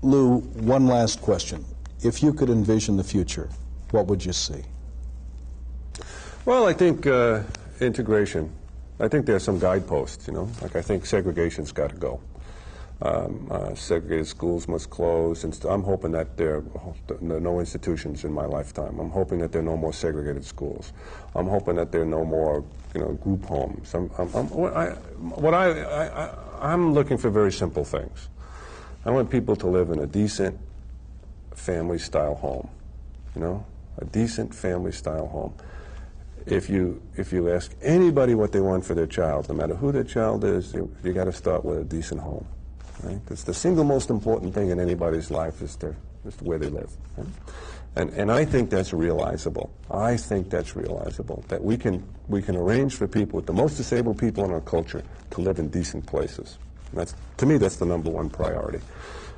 Lou, one last question. If you could envision the future, what would you see? Well, I think integration. I think there are some guideposts, you know. Like I think segregation's got to go. Segregated schools must close, and I'm hoping that there are no institutions in my lifetime. I'm hoping that there are no more segregated schools. I'm hoping that there are no more, you know, group homes. I'm looking for very simple things. I want people to live in a decent family-style home, you know, a decent family-style home. If you ask anybody what they want for their child, no matter who their child is, you got to start with a decent home. Right? Because the single most important thing in anybody's life is the way they live. Right? And I think that's realizable. I think that's realizable, that we can arrange for people, with the most disabled people in our culture, to live in decent places. And to me, that's the number one priority.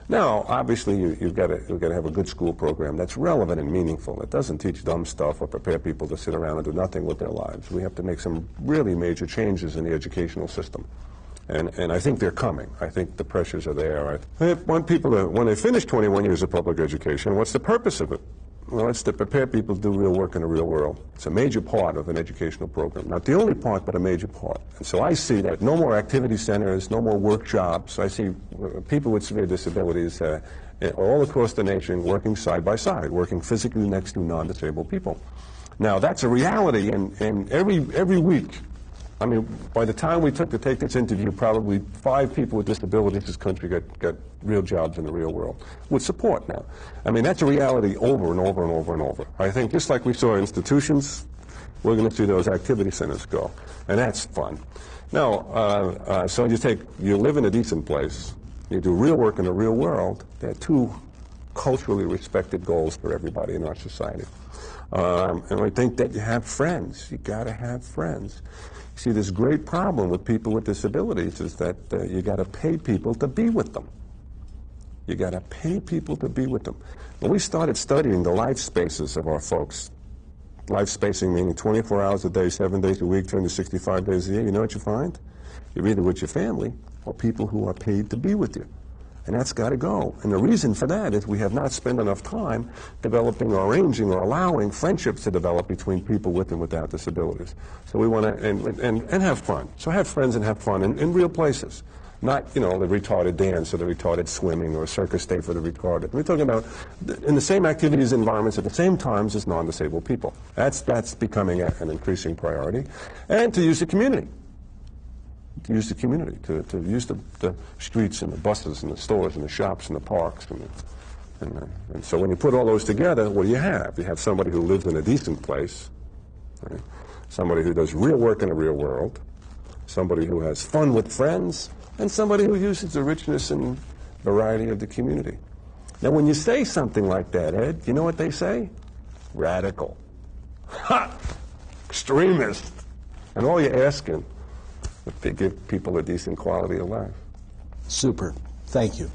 Now, obviously, you've got to have a good school program that's relevant and meaningful. It doesn't teach dumb stuff or prepare people to sit around and do nothing with their lives. We have to make some really major changes in the educational system. And I think they're coming. I think the pressures are there. I want people to, when they finish 21 years of public education, what's the purpose of it? Well, it's to prepare people to do real work in the real world. It's a major part of an educational program. Not the only part, but a major part. And so I see that no more activity centers, no more workshops. I see people with severe disabilities all across the nation working side by side, working physically next to non-disabled people. Now, that's a reality, and every week, I mean, by the time we took to take this interview, probably 5 people with disabilities in this country got real jobs in the real world, with support now. I mean, that's a reality over and over and over and over. I think just like we saw institutions, we're going to see those activity centers go, and that's fun. Now, so you live in a decent place, you do real work in the real world. There are 2 culturally respected goals for everybody in our society. And I think that you have friends. You got to have friends. See, this great problem with people with disabilities is that you got to pay people to be with them. You got to pay people to be with them. When we started studying the life spaces of our folks, life spacing meaning 24 hours a day, 7 days a week, 365 days a year, you know what you find? You're either with your family or people who are paid to be with you. And that's got to go. And the reason for that is we have not spent enough time developing or arranging or allowing friendships to develop between people with and without disabilities. So we want to, and have fun. So have friends and have fun in real places. Not, you know, the retarded dance or the retarded swimming or circus day for the retarded. We're talking about in the same activities and environments at the same times as non-disabled people. That's becoming an increasing priority. And to use the community. To use the community, to use the streets and the buses and the stores and the shops and the parks. And so when you put all those together, what do you have? You have somebody who lives in a decent place, right? Somebody who does real work in the real world, somebody who has fun with friends, and somebody who uses the richness and variety of the community. Now, when you say something like that, Ed, you know what they say? Radical. Ha! Extremist. And all you're asking, if they give people a decent quality of life. Super. Thank you.